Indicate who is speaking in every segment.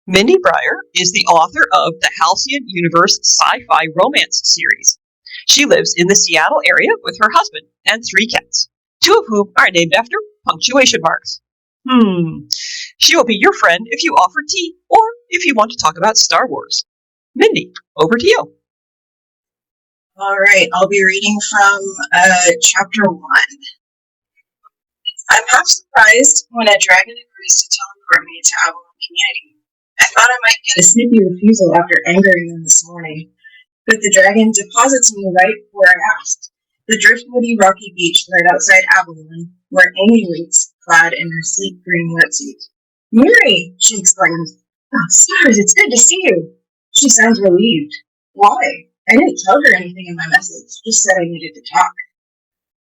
Speaker 1: Mindi Briar is the author of the Halcyon Universe sci-fi romance series. She lives in the Seattle area with her husband and 3 cats, 2 of whom are named after punctuation marks. She will be your friend if you offer tea or if you want to talk about Star Wars. Mindi, over to you.
Speaker 2: All right, I'll be reading from chapter 1. I'm half surprised when a dragon agrees to teleport me to Avalon Community. I thought I might get a snippy refusal after angering them this morning, but the dragon deposits me right where I asked, the driftwoody rocky beach right outside Avalon, where Amy waits, clad in her sleek green wetsuit. "Mary!" she exclaims. "Oh, stars, it's good to see you." She sounds relieved. "Why?" I didn't tell her anything in my message, just said I needed to talk.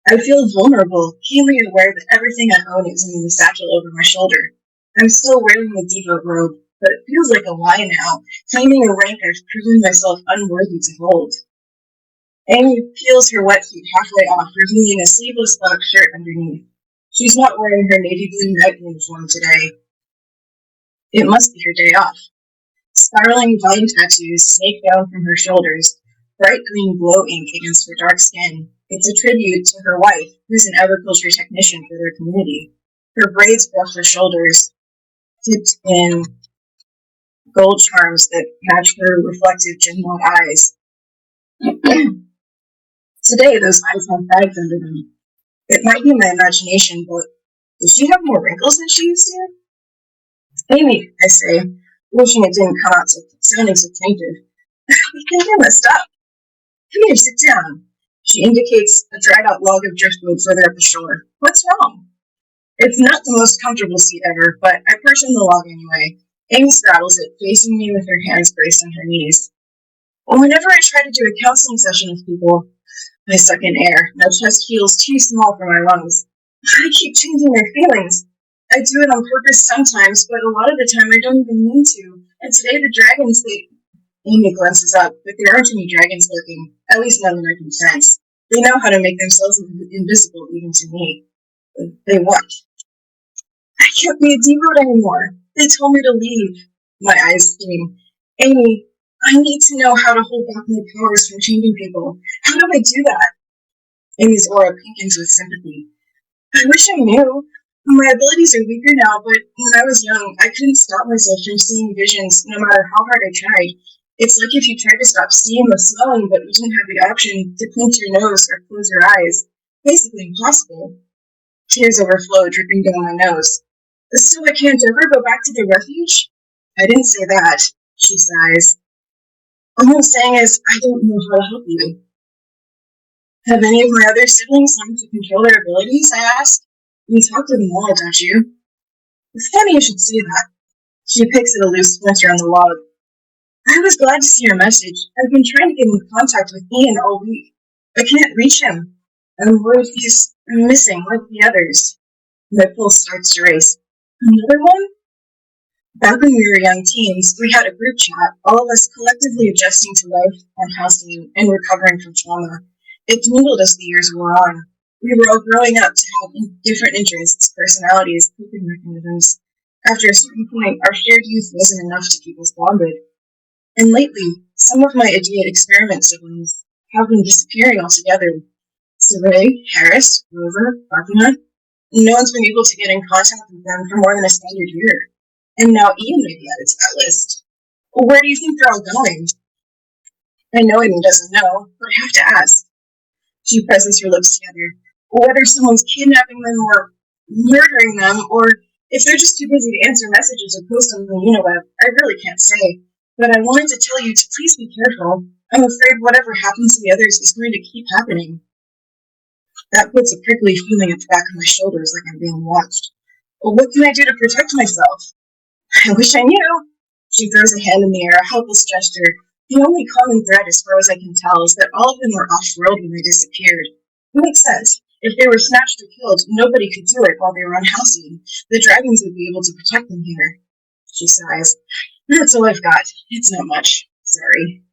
Speaker 2: I feel vulnerable, keenly aware that everything I own is in the satchel over my shoulder. I'm still wearing the devote robe, but it feels like a lie now, claiming a rank I've proven myself unworthy to hold. Amy peels her wetsuit halfway off, revealing a sleeveless black shirt underneath. She's not wearing her navy blue night uniform today. It must be her day off. Spiraling vine tattoos snake down from her shoulders, bright green glow ink against her dark skin. It's a tribute to her wife, who's an agriculture technician for their community. Her braids brush her shoulders, tipped in gold charms that match her reflective gem-knot eyes. Today, those eyes have bags under them. It might be my imagination, but does she have more wrinkles than she used to? "Amy," I say, wishing it didn't come out sounding so plaintive. "I think I messed up. Come here, sit down." She indicates a dried-out log of driftwood further up the shore. "What's wrong?" It's not the most comfortable seat ever, but I perch on the log anyway. Amy straddles it, facing me with her hands braced on her knees. Whenever I try to do a counseling session with people, I suck in air. My chest feels too small for my lungs. I keep changing their feelings. I do it on purpose sometimes, but a lot of the time I don't even mean to. And today the dragons, Amy glances up, but there aren't any dragons lurking, at least none that I can sense. They know how to make themselves invisible even to me. They what? I can't be a devote anymore. They told me to leave. My eyes steam. "Amy, I need to know how to hold back my powers from changing people. How do I do that?" Amy's aura pinkens with sympathy. "I wish I knew. My abilities are weaker now, but when I was young, I couldn't stop myself from seeing visions, no matter how hard I tried. It's like if you tried to stop seeing or smelling, but you didn't have the option to pinch your nose or close your eyes. Basically impossible." Tears overflow, dripping down my nose. "So I can't ever go back to the refuge?" "I didn't say that," she sighs. "All I'm saying is, I don't know how to help you." "Have any of my other siblings learned to control their abilities?" I ask. "You talk to them all, don't you?" "It's funny you should say that." She picks at a loose splinter on the log. "I was glad to see your message. I've been trying to get in contact with Ian all week. I can't reach him. I'm worried he's missing like the others." My pulse starts to race. "Another one?" Back when we were young teens, we had a group chat, all of us collectively adjusting to life on housing and recovering from trauma. It dwindled as the years wore on. We were all growing up to have different interests, personalities, coping mechanisms. After a certain point, our shared youth wasn't enough to keep us bonded. And lately, some of my idiot experiment siblings have been disappearing altogether. Saray, Harris, Rover, Fatima. No one's been able to get in contact with them for more than a standard year. And now Ian may be added to that list. Well, where do you think they're all going? I know Amy doesn't know, but I have to ask. She presses her lips together. Whether someone's kidnapping them or murdering them, or if they're just too busy to answer messages or post on the Uniweb, I really can't say. But I wanted to tell you to please be careful. I'm afraid whatever happens to the others is going to keep happening. That puts a prickly feeling at the back of my shoulders, like I'm being watched. Well, what can I do to protect myself? I wish I knew. She throws a hand in the air, a helpless gesture. The only common thread, as far as I can tell, is that all of them were off-world when they disappeared. It makes sense. If they were snatched or killed, nobody could do it while they were on Halcyon. The dragons would be able to protect them here. She sighs. That's all I've got. It's not much. Sorry.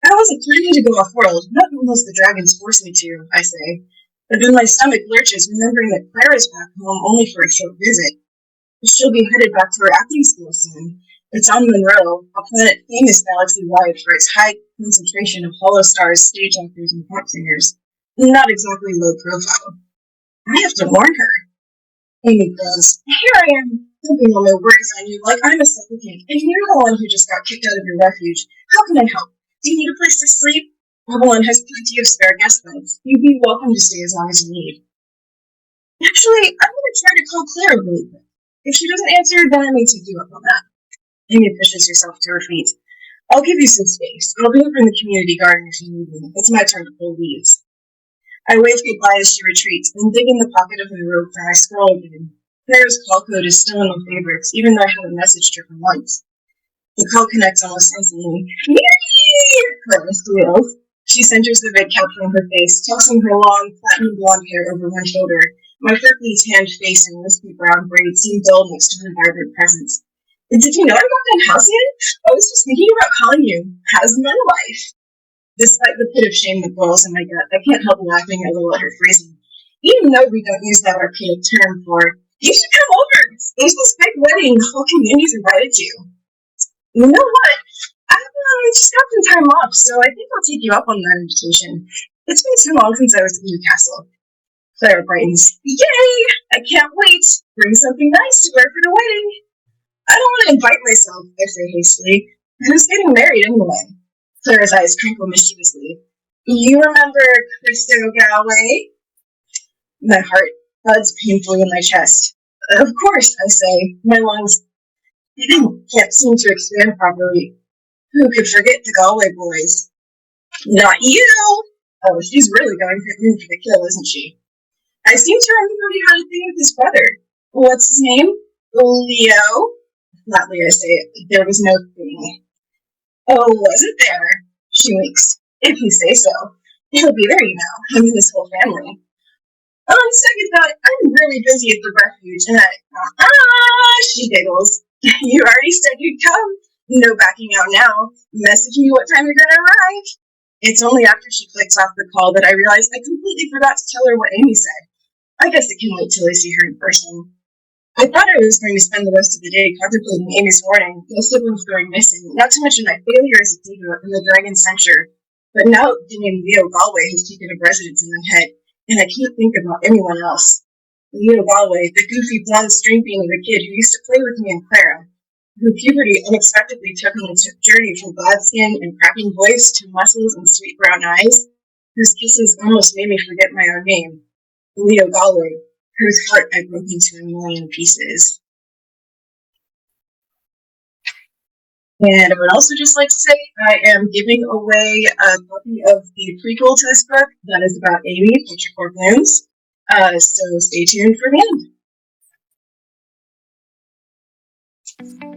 Speaker 2: I wasn't planning to go off-world, not unless the dragons forced me to, I say. But then my stomach lurches, remembering that Clara's back home only for a short visit. She'll be headed back to her acting school soon. It's on Monroe, a planet famous galaxy-wide for its high concentration of hollow stars, stage actors, and pop singers. Not exactly low profile. I have to warn her. Amy groans. Here I am, dumping all my worries on you like I'm a supplicant, and you're the one who just got kicked out of your refuge. How can I help? Do you need a place to sleep? Avalon has plenty of spare guest beds. You'd be welcome to stay as long as you need. Actually, I'm going to try to call Clara really quick. If she doesn't answer, then I may take you up on that. Amy pushes herself to her feet. I'll give you some space. I'll be over in the community garden if you need me. It's my turn to pull weeds. I wave goodbye as she retreats, then dig in the pocket of my robe for my scroll again. Clara's call code is still in my favorites, even though I haven't messaged her for months. The call connects almost instantly. Yay! Clara squeals. She centers the vid capture on her face, tossing her long, platinum blonde hair over one shoulder. My perfectly tanned face and wispy brown braids seem dull next to her vibrant presence. Did you know I got that Halcyon? I was just thinking about calling you. How's men life? Despite the pit of shame that boils in my gut, I can't help laughing a little at her phrasing. Even though we don't use that archaic term for, you should come over. There's this big wedding the whole community's invited to. You know what? I just got some time off, so I think I'll take you up on that invitation. It's been so long since I was in Newcastle. Clara brightens. Yay! I can't wait. Bring something nice to wear for the wedding. I don't want to invite myself, I say hastily. Who's getting married anyway? Clara's eyes twinkle mischievously. You remember Christo Galway? My heart thuds painfully in my chest. Of course, I say. My lungs can't seem to expand properly. Who could forget the Galway boys? Not you! Oh, she's really going in for the kill, isn't she? I seem to remember he had a thing with his brother. What's his name? Leo? Flatly, I say it. There was no thing. Oh, wasn't there? She winks. If you say so. He'll be there, you know, him and his whole family. On second thought, I'm really busy at the refuge, and she giggles. You already said you'd come. No backing out now. Message me what time you're gonna arrive. It's only after she clicks off the call that I realize I completely forgot to tell her what Amy said. I guess it can wait till I see her in person. I thought I was going to spend the rest of the day contemplating Amy's warning, my siblings going missing, not to mention my failure as a diva in the Dragon Censure. But now the name Leo Galway has taken up residence in my head, and I can't think about anyone else. Leo Galway, the goofy blonde string bean of a kid who used to play with me and Clara, who puberty unexpectedly took on a journey from glad skin and cracking voice to muscles and sweet brown eyes, whose kisses almost made me forget my own name. Leo Galway, whose heart I broke into a million pieces. And I would also just like to say I am giving away a copy of the prequel to this book that is about Amy, Future Core Blooms. So stay tuned for the end.